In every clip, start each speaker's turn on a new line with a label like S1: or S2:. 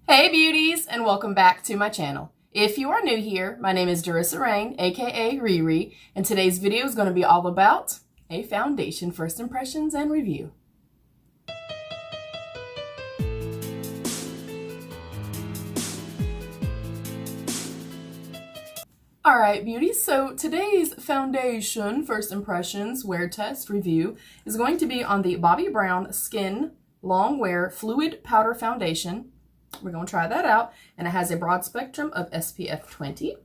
S1: Hey beauties, and welcome back to my channel. If you are new here, my name is Durissa Rain, aka Riri, and today's video is going to be all about a foundation first impressions and review. Alright beauties, so today's foundation first impressions wear test review is going to be on the Bobbi Brown Skin Longwear Fluid Powder Foundation. We're going to try that out, and it has a broad spectrum of SPF 20.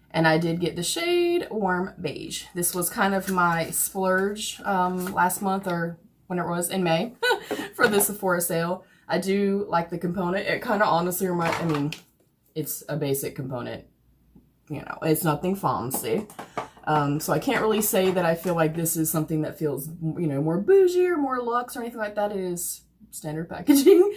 S1: And I did get the shade Warm Beige. This was kind of my splurge last month, or when it was in May, for the Sephora sale. I do like the component. It kind of honestly reminds, I mean, it's a basic component. You know, it's nothing fancy. So I can't really say that I feel like this is something that feels, you know, more bougie or more luxe or anything like that. It is standard packaging.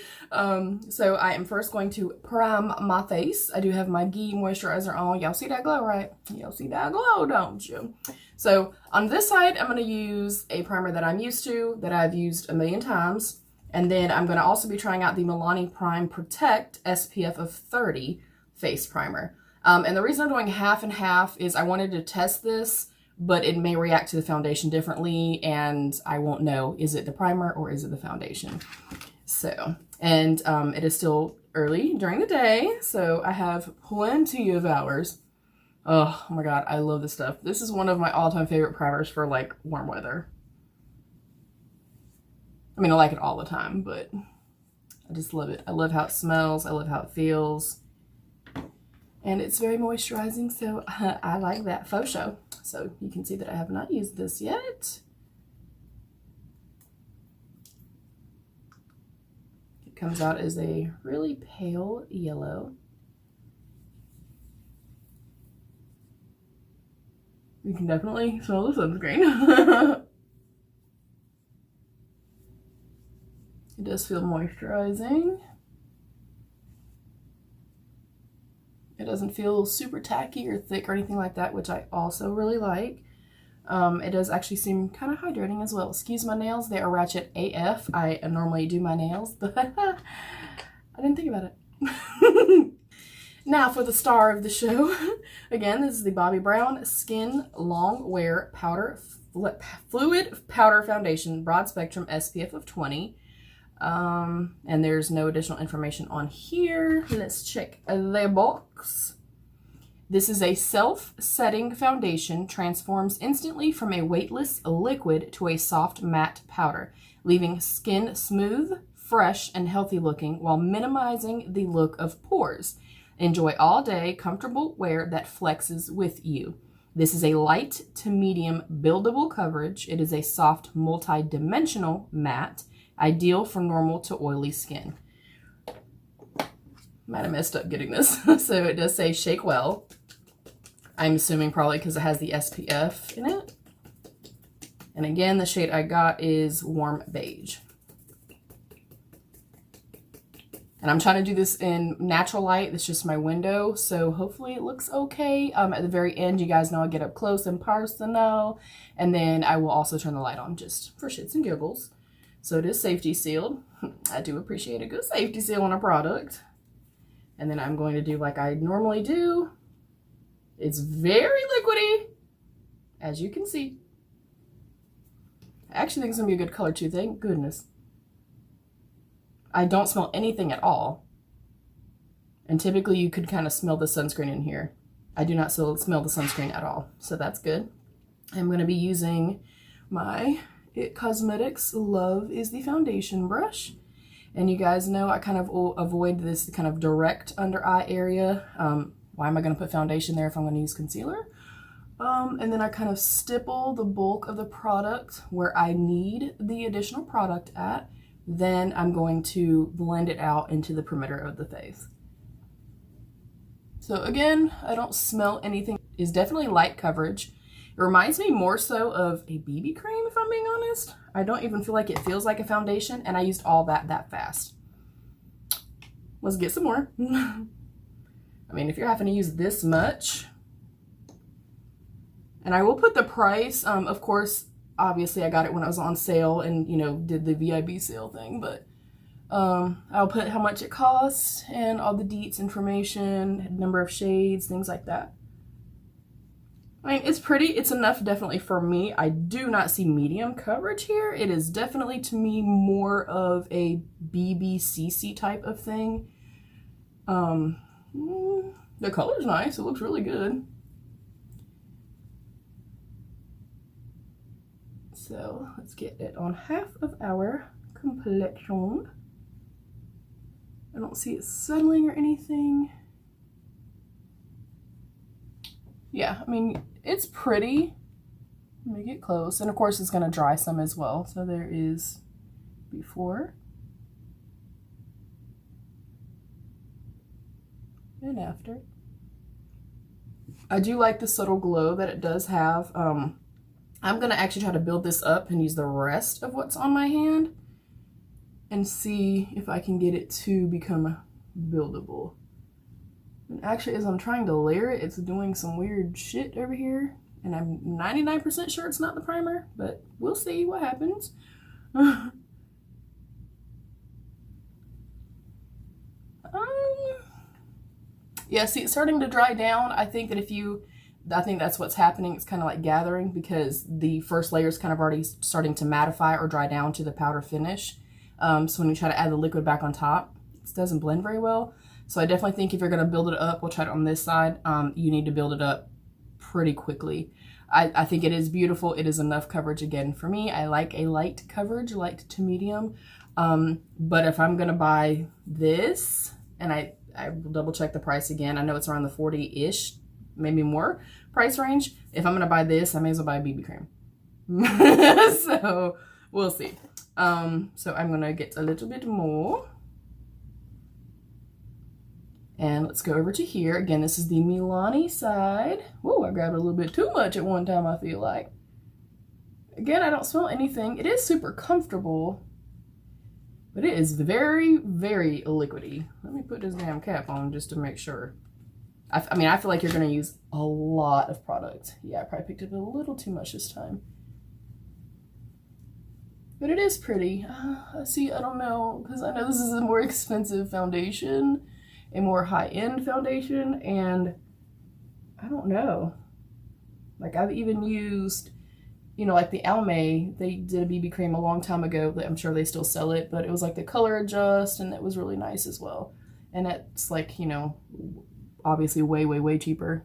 S1: So I am first going to prime my face. I do have my Ghee moisturizer on. Y'all see that glow, right? Y'all see that glow, don't you? So on this side, I'm going to use a primer that I'm used to, that I've used a million times. And then I'm going to also be trying out the Milani Prime Protect SPF of 30 face primer. And the reason I'm doing half and half is I wanted to test this, but it may react to the foundation differently, and I won't know, is it the primer or is it the foundation? So, and it is still early during the day, so I have plenty of hours. Oh my god, I love this stuff. This is one of my all-time favorite primers for like warm weather. I mean, I like it all the time, but I just love it. I love how it smells. I love how it feels. And it's very moisturizing, so I like that faux show. So you can see that I have not used this yet. It comes out as a really pale yellow. You can definitely smell the sunscreen. It does feel moisturizing. It doesn't feel super tacky or thick or anything like that, which I also really like. It does actually seem kind of hydrating as well. Excuse my nails, they are ratchet AF. I normally do my nails, but I didn't think about it. Now for the star of the show. Again, this is the Bobbi Brown Skin Longwear Fluid Powder Foundation, Broad Spectrum SPF of 20. And there's no additional information on here. Let's check the box. This is a self-setting foundation, transforms instantly from a weightless liquid to a soft matte powder, leaving skin smooth, fresh, and healthy looking while minimizing the look of pores. Enjoy all day comfortable wear that flexes with you. This is a light to medium buildable coverage. It is a soft multi-dimensional matte, ideal for normal to oily skin. Might have messed up getting this. So it does say shake well. I'm assuming probably because it has the SPF in it. And again, the shade I got is Warm Beige. And I'm trying to do this in natural light. It's just my window, so hopefully it looks okay. At the very end, you guys know I get up close and personal. And then I will also turn the light on just for shits and giggles. So it is safety sealed. I do appreciate a good safety seal on a product. And then I'm going to do like I normally do. It's very liquidy, as you can see. I actually think it's going to be a good color too, thank goodness. I don't smell anything at all. And typically you could kind of smell the sunscreen in here. I do not smell the sunscreen at all, so that's good. I'm going to be using my It Cosmetics Love is the foundation brush. And you guys know I kind of avoid this kind of direct under eye area. Why am I going to put foundation there if I'm going to use concealer? And then I kind of stipple the bulk of the product where I need the additional product at. Then I'm going to blend it out into the perimeter of the face. So again, I don't smell anything. It's definitely light coverage. It reminds me more so of a BB cream, if I'm being honest. I don't even feel like it feels like a foundation, and I used all that fast. Let's get some more. I mean, if you're having to use this much, and I will put the price, of course, obviously I got it when it was on sale and, you know, did the VIB sale thing, but I'll put how much it costs and all the deets information, number of shades, things like that. I mean, it's pretty. It's enough definitely for me. I do not see medium coverage here. It is definitely, to me, more of a BBCC type of thing. The color's nice. It looks really good. So let's get it on half of our complexion. I don't see it settling or anything. Yeah, I mean, it's pretty. Let me get close. And of course, it's going to dry some as well. So there is before and after. I do like the subtle glow that it does have. I'm going to actually try to build this up and use the rest of what's on my hand and see if I can get it to become buildable. And actually, as I'm trying to layer it, it's doing some weird shit over here. And I'm 99% sure it's not the primer, but we'll see what happens. Yeah, see, it's starting to dry down. I think that's what's happening. It's kind of like gathering because the first layer is kind of already starting to mattify or dry down to the powder finish. So when you try to add the liquid back on top, it doesn't blend very well. So I definitely think if you're going to build it up, we'll try it on this side, you need to build it up pretty quickly. I think it is beautiful. It is enough coverage again for me. I like a light coverage, light to medium. But if I'm going to buy this, and I will double check the price again. I know it's around the 40-ish, maybe more price range. If I'm going to buy this, I may as well buy a BB cream. So we'll see. So I'm going to get a little bit more. And let's go over to here. Again, this is the Milani side. Whoa, I grabbed a little bit too much at one time, I feel like. Again, I don't smell anything. It is super comfortable, but it is very, very liquidy. Let me put this damn cap on just to make sure. I mean, I feel like you're going to use a lot of product. Yeah, I probably picked up a little too much this time. But it is pretty. See, I don't know, because I know this is a more expensive foundation, a more high-end foundation, and I don't know. Like, I've even used, you know, like the Almay, they did a BB cream a long time ago. I'm sure they still sell it, but it was like the Color Adjust, and it was really nice as well. And it's like, you know, obviously way, way, way cheaper.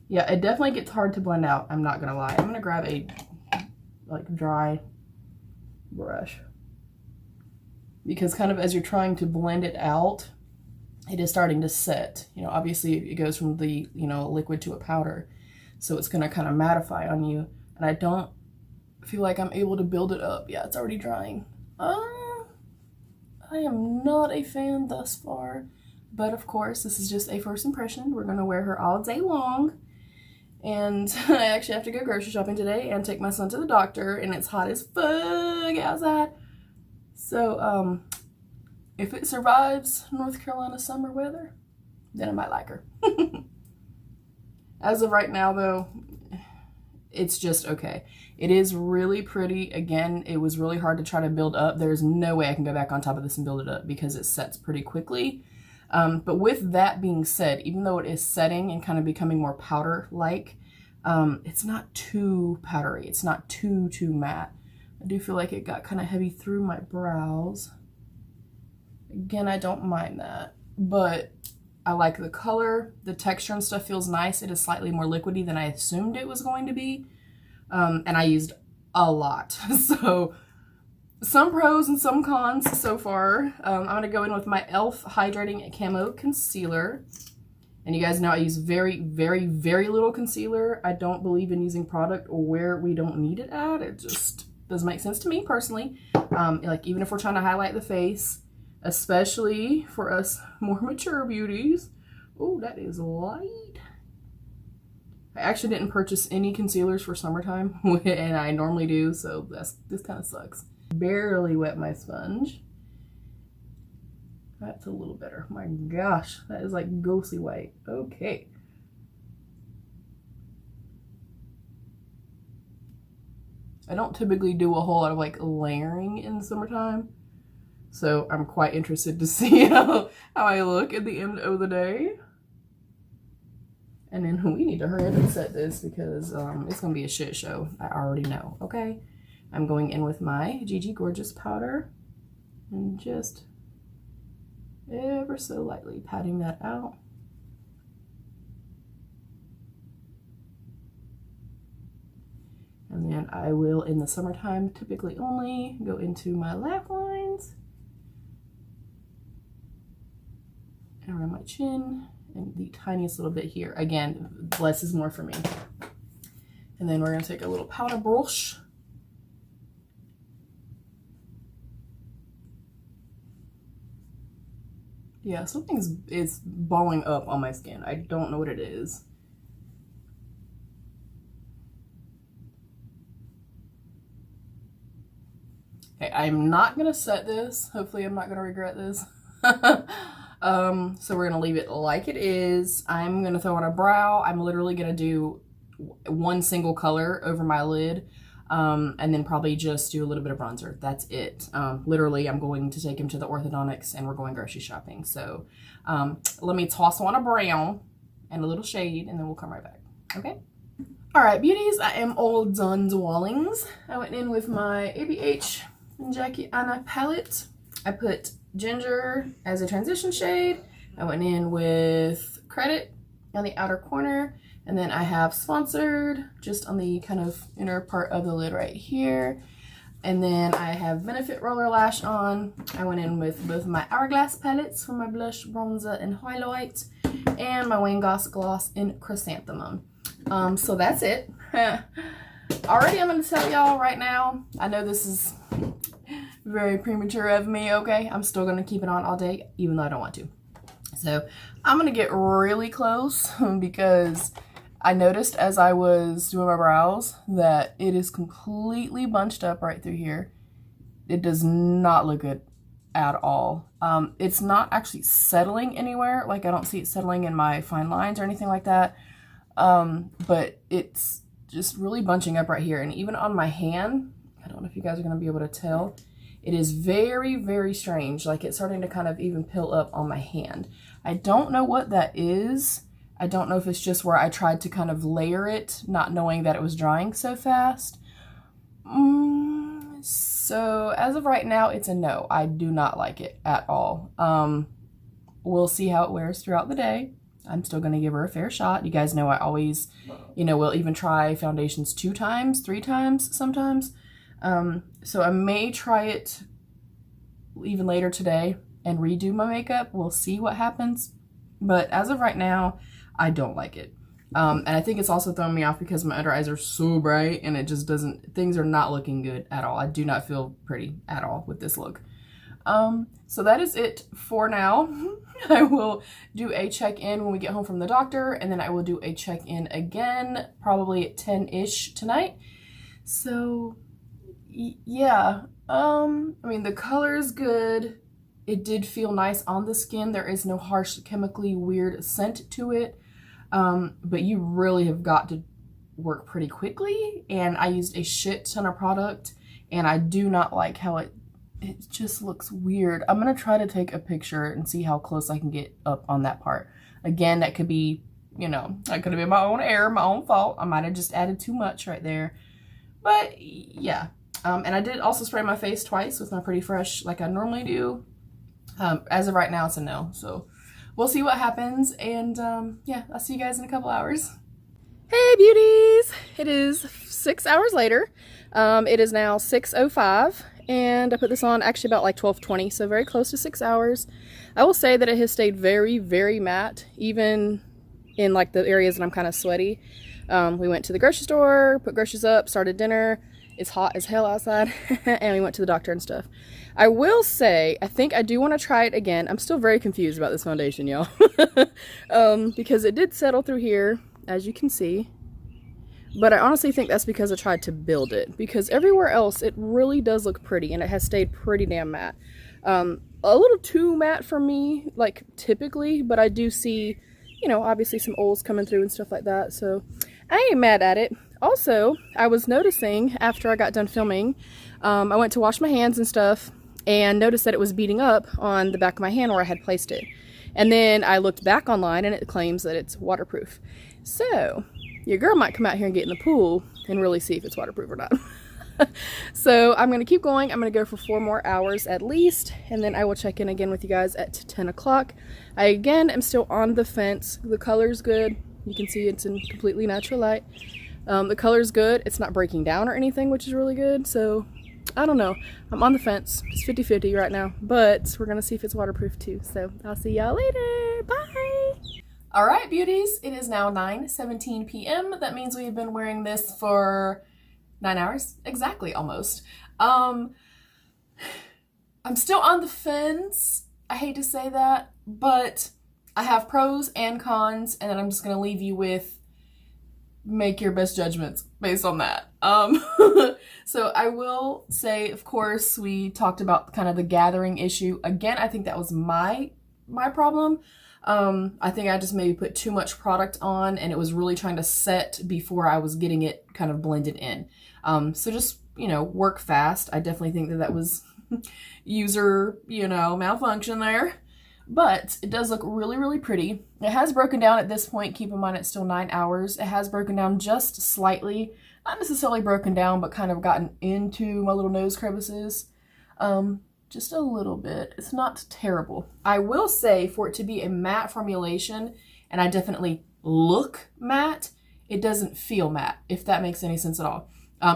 S1: Yeah, it definitely gets hard to blend out. I'm not gonna lie. I'm gonna grab a like dry brush, because kind of as you're trying to blend it out, it is starting to set. You know, obviously it goes from the, you know, liquid to a powder, so it's gonna kind of mattify on you, and I don't feel like I'm able to build it up. Yeah, it's already drying. I am not a fan thus far, but of course this is just a first impression. We're gonna wear her all day long. And I actually have to go grocery shopping today and take my son to the doctor, and it's hot as fuck outside. So, if it survives North Carolina summer weather, then I might like her. As of right now, though, it's just okay. It is really pretty. Again, it was really hard to try to build up. There's no way I can go back on top of this and build it up because it sets pretty quickly. But with that being said, even though it is setting and kind of becoming more powder-like, it's not too powdery. It's not too matte. I do feel like it got kind of heavy through my brows. Again, I don't mind that, but I like the color. The texture and stuff feels nice. It is slightly more liquidy than I assumed it was going to be. And I used a lot. So some pros and some cons so far. I'm going to go in with my e.l.f. Hydrating Camo Concealer. And you guys know I use very, very, very little concealer. I don't believe in using product where we don't need it at. It just doesn't make sense to me personally. Like even if we're trying to highlight the face, especially for us more mature beauties. Oh, that is light. I actually didn't purchase any concealers for summertime, and I normally do, so this kind of sucks. Barely wet my sponge. That's a little better. My gosh, that is like ghostly white. Okay. I don't typically do a whole lot of like layering in the summertime. So I'm quite interested to see how I look at the end of the day. And then we need to hurry up and set this because it's going to be a shit show. I already know, okay? I'm going in with my Gigi Gorgeous powder and just ever so lightly patting that out. And then I will, in the summertime, typically only go into my laugh lines and around my chin and the tiniest little bit here. Again, less is more for me. And then we're going to take a little powder brush. Yeah, it's balling up on my skin. I don't know what it is. Okay, I'm not gonna set this. Hopefully I'm not gonna regret this. So we're gonna leave it like it is. I'm gonna throw on a brow. I'm literally gonna do one single color over my lid. And then probably just do a little bit of bronzer. That's it. Literally, I'm going to take him to the orthodontics and we're going grocery shopping. So let me toss on a brown and a little shade and then we'll come right back. Okay? All right, beauties, I am all done dwellings. I went in with my ABH Jackie Anna palette. I put ginger as a transition shade. I went in with credit on the outer corner. And then I have sponsored just on the kind of inner part of the lid right here. And then I have Benefit Roller Lash on. I went in with both my Hourglass palettes for my blush, bronzer, and highlight. And my Wayne Goss gloss in Chrysanthemum. So that's it. Already I'm going to tell y'all right now. I know this is very premature of me, okay? I'm still going to keep it on all day, even though I don't want to. So I'm going to get really close because I noticed as I was doing my brows that it is completely bunched up right through here. It does not look good at all. It's not actually settling anywhere. Like I don't see it settling in my fine lines or anything like that. But it's just really bunching up right here. And even on my hand, I don't know if you guys are going to be able to tell, it is very, very strange. Like it's starting to kind of even pill up on my hand. I don't know what that is. I don't know if it's just where I tried to kind of layer it, not knowing that it was drying so fast. So as of right now, it's a no. I do not like it at all. We'll see how it wears throughout the day. I'm still going to give her a fair shot. You guys know I always, will even try foundations 2 times, 3 times sometimes. So I may try it even later today and redo my makeup. We'll see what happens. But as of right now, I don't like it. And I think it's also throwing me off because my under eyes are so bright and it just doesn't, things are not looking good at all. I do not feel pretty at all with this look. So that is it for now. I will do a check-in when we get home from the doctor, and then I will do a check-in again, probably at 10-ish tonight. So yeah, I mean, the color is good. It did feel nice on the skin. There is no harsh, chemically weird scent to it. But you really have got to work pretty quickly. And I used a shit ton of product, and I do not like how it just looks weird. I'm going to try to take a picture and see how close I can get up on that part. Again, that could be, that could have been my own error, my own fault. I might have just added too much right there. But yeah. And I did also spray my face twice with my Pretty Fresh like I normally do. As of right now, it's a no. So we'll see what happens. And yeah, I'll see you guys in a couple hours. Hey beauties! It is 6 hours later. It is now 6:05. And I put this on actually about like 12:20, so very close to 6 hours. I will say that it has stayed very, very matte, even in like the areas that I'm kind of sweaty. We went to the grocery store, put groceries up, started dinner. It's hot as hell outside, and we went to the doctor and stuff. I will say, I think I do want to try it again. I'm still very confused about this foundation, y'all. Because it did settle through here, as you can see. But I honestly think that's because I tried to build it. Because everywhere else, it really does look pretty, and it has stayed pretty damn matte. A little too matte for me, like typically, but I do see, obviously some oils coming through and stuff like that. So I ain't mad at it. Also, I was noticing after I got done filming, I went to wash my hands and stuff and noticed that it was beading up on the back of my hand where I had placed it. And then I looked back online and it claims that it's waterproof. So, your girl might come out here and get in the pool and really see if it's waterproof or not. So, I'm going to keep going. I'm going to go for 4 more hours at least, and then I will check in again with you guys at 10 o'clock. I, again, am still on the fence. The color's good. You can see it's in completely natural light. The color's good. It's not breaking down or anything, which is really good. So, I don't know. I'm on the fence. It's 50-50 right now, but we're going to see if it's waterproof too. So, I'll see y'all later. Bye! All right, beauties. It is now 9:17 p.m. That means we've been wearing this for 9 hours. Exactly, almost. I'm still on the fence. I hate to say that, but I have pros and cons, and then I'm just going to leave you with make your best judgments based on that. So I will say, of course, we talked about kind of the gathering issue. Again, I think that was my problem. I think I just maybe put too much product on and it was really trying to set before I was getting it kind of blended in. So just, you know, work fast. I definitely think that that was user, you know, malfunction there. But it does look really, really pretty. It has broken down at this point. Keep in mind it's still 9 hours. It has broken down just slightly. Not necessarily broken down, but kind of gotten into my little nose crevices. Just a little bit. It's not terrible. I will say for it to be a matte formulation, and I definitely look matte, it doesn't feel matte, if that makes any sense at all.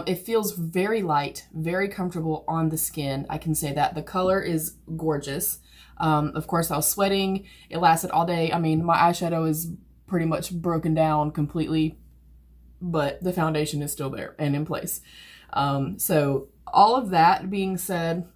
S1: It feels very light, very comfortable on the skin. I can say that. The color is gorgeous. Of course, I was sweating. It lasted all day. I mean, my eyeshadow is pretty much broken down completely, but the foundation is still there and in place. So all of that being said,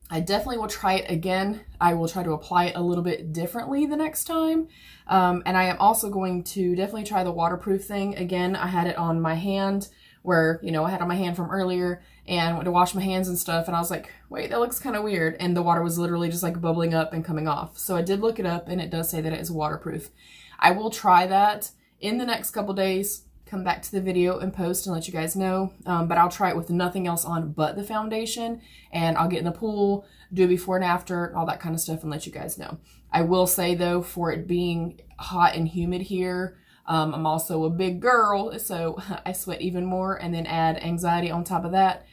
S1: I definitely will try it again. I will try to apply it a little bit differently the next time. And I am also going to definitely try the waterproof thing. Again, I had it on my hand where, you know, I had on my hand from earlier and went to wash my hands and stuff. And I was like, wait, that looks kind of weird. And the water was literally just like bubbling up and coming off. So I did look it up and it does say that it is waterproof. I will try that in the next couple days. Come back to the video and post and let you guys know. But I'll try it with nothing else on but the foundation, and I'll get in the pool, do before and after, all that kind of stuff, and let you guys know. I will say though, for it being hot and humid here, I'm also a big girl, so I sweat even more, and then add anxiety on top of that.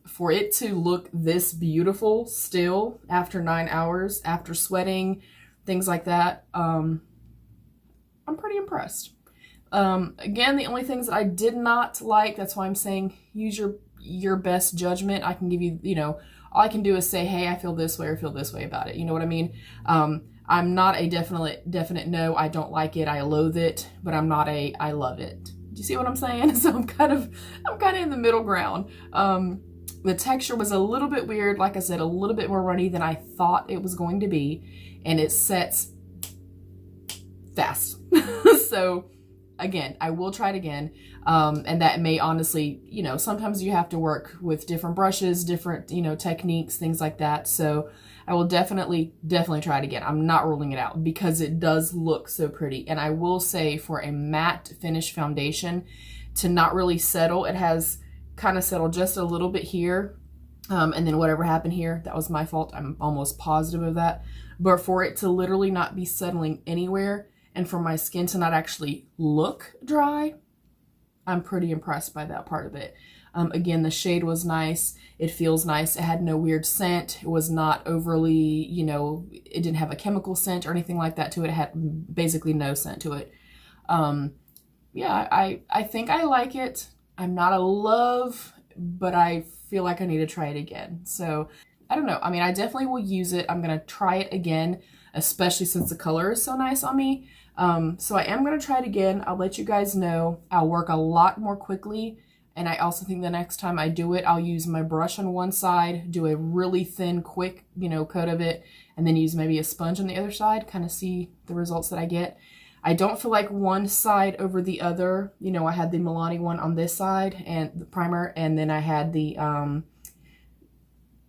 S1: For it to look this beautiful still after 9 hours, after sweating, things like that, I'm pretty impressed. Again, the only things that I did not like, that's why I'm saying use your best judgment. I can give you, you know, all I can do is say, hey, I feel this way or feel this way about it. You know what I mean? I'm not a definite no, I don't like it, I loathe it, but I'm not a I love it. Do you see what I'm saying? So I'm kind of in the middle ground. The texture was a little bit weird, like I said, a little bit more runny than I thought it was going to be, and it sets fast. So again, I will try it again, and that may honestly, you know, sometimes you have to work with different brushes, different, you know, techniques, things like that. So I will definitely try it again. I'm not ruling it out because it does look so pretty. And I will say for a matte finish foundation to not really settle, it has kind of settled just a little bit here. And then whatever happened here, that was my fault. I'm almost positive of that. But for it to literally not be settling anywhere, and for my skin to not actually look dry, I'm pretty impressed by that part of it. Again, the shade was nice. It feels nice. It had no weird scent. It was not overly, you know, it didn't have a chemical scent or anything like that to it. It had basically no scent to it. Yeah, I think I like it. I'm not a love, but I feel like I need to try it again. So I don't know. I mean, I definitely will use it. I'm going to try it again, especially since the color is so nice on me. So I am going to try it again. I'll let you guys know. I'll work a lot more quickly. And I also think the next time I do it, I'll use my brush on one side, do a really thin, quick, you know, coat of it, and then use maybe a sponge on the other side, kind of see the results that I get. I don't feel like one side over the other. You know, I had the Milani one on this side and the primer, and then I had the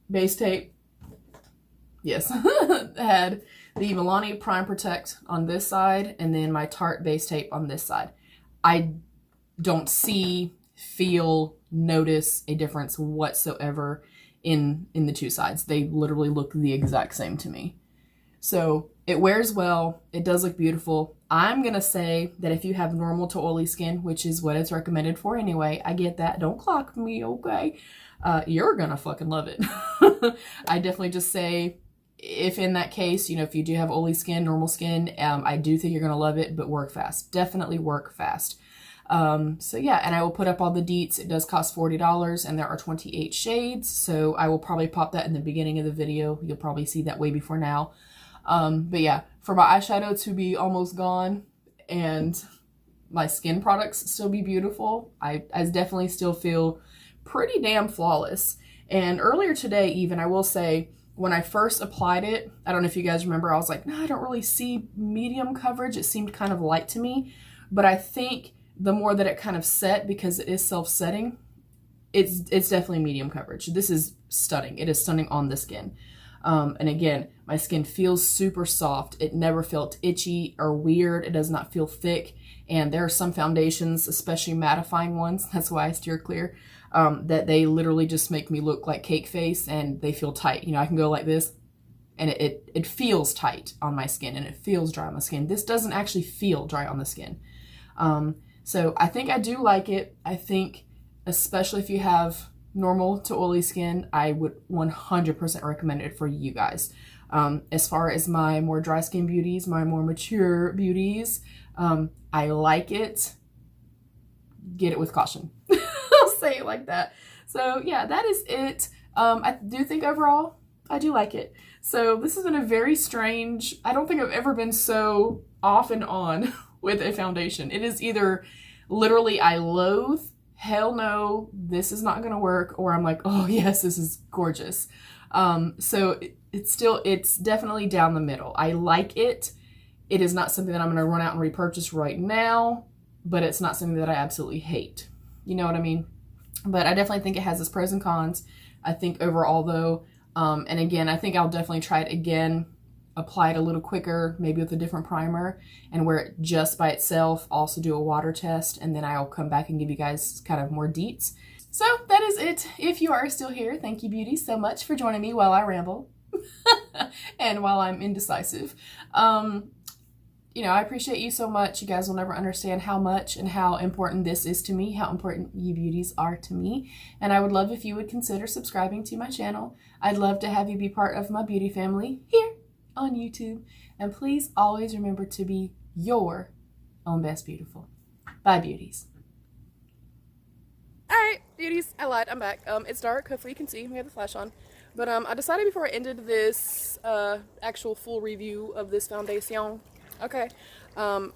S1: base tape. Yes, I had the Milani Prime Protect on this side, and then my Tarte base tape on this side. I don't see, feel, notice a difference whatsoever in the two sides. They literally look the exact same to me. So it wears well. It does look beautiful. I'm going to say that if you have normal to oily skin, which is what it's recommended for anyway, I get that. Don't clock me, okay? You're going to fucking love it. I definitely just say, if in that case, you know, if you do have oily skin, normal skin, I do think you're going to love it, but work fast. Definitely work fast. So yeah, and I will put up all the deets. It does cost $40 and there are 28 shades. So I will probably pop that in the beginning of the video. You'll probably see that way before now. But yeah, for my eyeshadow to be almost gone and my skin products still be beautiful, I definitely still feel pretty damn flawless. And earlier today, even, I will say, when I first applied it, I don't know if you guys remember, I was like, no, I don't really see medium coverage. It seemed kind of light to me, but I think the more that it kind of set, because it is self-setting, it's definitely medium coverage. This is stunning. It is stunning on the skin. And again, my skin feels super soft. It never felt itchy or weird. It does not feel thick. And there are some foundations, especially mattifying ones, that's why I steer clear, that they literally just make me look like cake face and they feel tight. You know, I can go like this and it feels tight on my skin and it feels dry on the skin. This doesn't actually feel dry on the skin. So I think I do like it. I think, especially if you have normal to oily skin, I would 100% recommend it for you guys. As far as my more dry skin beauties, my more mature beauties, I like it. Get it with caution. I'll say it like that. So yeah, that is it. I do think overall, I do like it. So this has been a very strange, I don't think I've ever been so off and on with a foundation. It is either literally I loathe, hell no, this is not gonna work, or I'm like, oh yes, this is gorgeous. So it's definitely down the middle. I like it. It is not something that I'm gonna run out and repurchase right now, but it's not something that I absolutely hate. You know what I mean? But I definitely think it has its pros and cons. I think overall though, and again, I think I'll definitely try it again, apply it a little quicker, maybe with a different primer, and wear it just by itself, also do a water test, and then I'll come back and give you guys kind of more deets. So that is it. If you are still here, thank you beauties so much for joining me while I ramble and while I'm indecisive. You know, I appreciate you so much. You guys will never understand how much and how important this is to me, how important you beauties are to me. And I would love if you would consider subscribing to my channel. I'd love to have you be part of my beauty family here on YouTube. And please always remember to be your own best beautiful. Bye, beauties. All right, beauties, I lied. I'm back. It's dark. Hopefully you can see. We have the flash on. But I decided before I ended this actual full review of this foundation, okay, I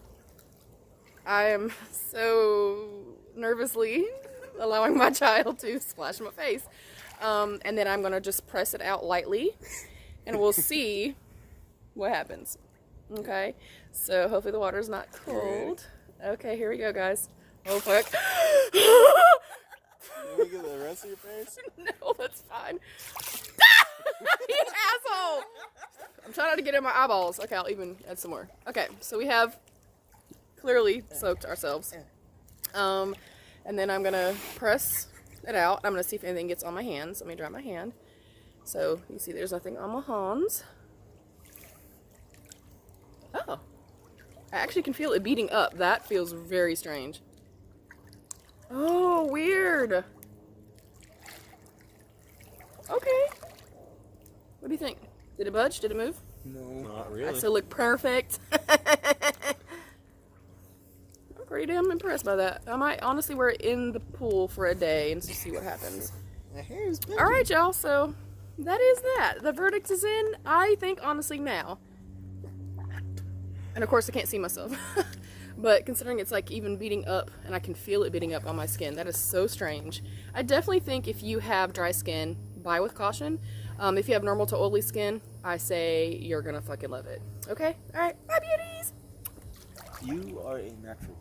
S1: am so nervously allowing my child to splash my face. And then I'm going to just press it out lightly and we'll see what happens. Okay, so hopefully the water is not cold. Okay, here we go, guys. Oh, fuck.
S2: Can we get the rest of your face?
S1: No, that's fine. You asshole! I'm trying not to get in my eyeballs. Okay, I'll even add some more. Okay, so we have clearly soaked ourselves. And then I'm gonna press it out. I'm gonna see if anything gets on my hands. Let me dry my hand. So you see there's nothing on my hands. Oh, I actually can feel it beating up. That feels very strange. Oh, weird. Okay. What do you think? Did it budge? Did it move?
S2: No, not really.
S1: I still look perfect. I'm pretty damn impressed by that. I might honestly wear it in the pool for a day and see what happens.
S2: My hair is big.
S1: Alright, y'all, so that is that. The verdict is in, I think, honestly, now. And of course, I can't see myself. But considering it's like even beating up, and I can feel it beating up on my skin, that is so strange. I definitely think if you have dry skin, buy with caution. If you have normal to oily skin, I say you're gonna fucking love it. Okay? Alright, bye beauties!
S2: You are a natural.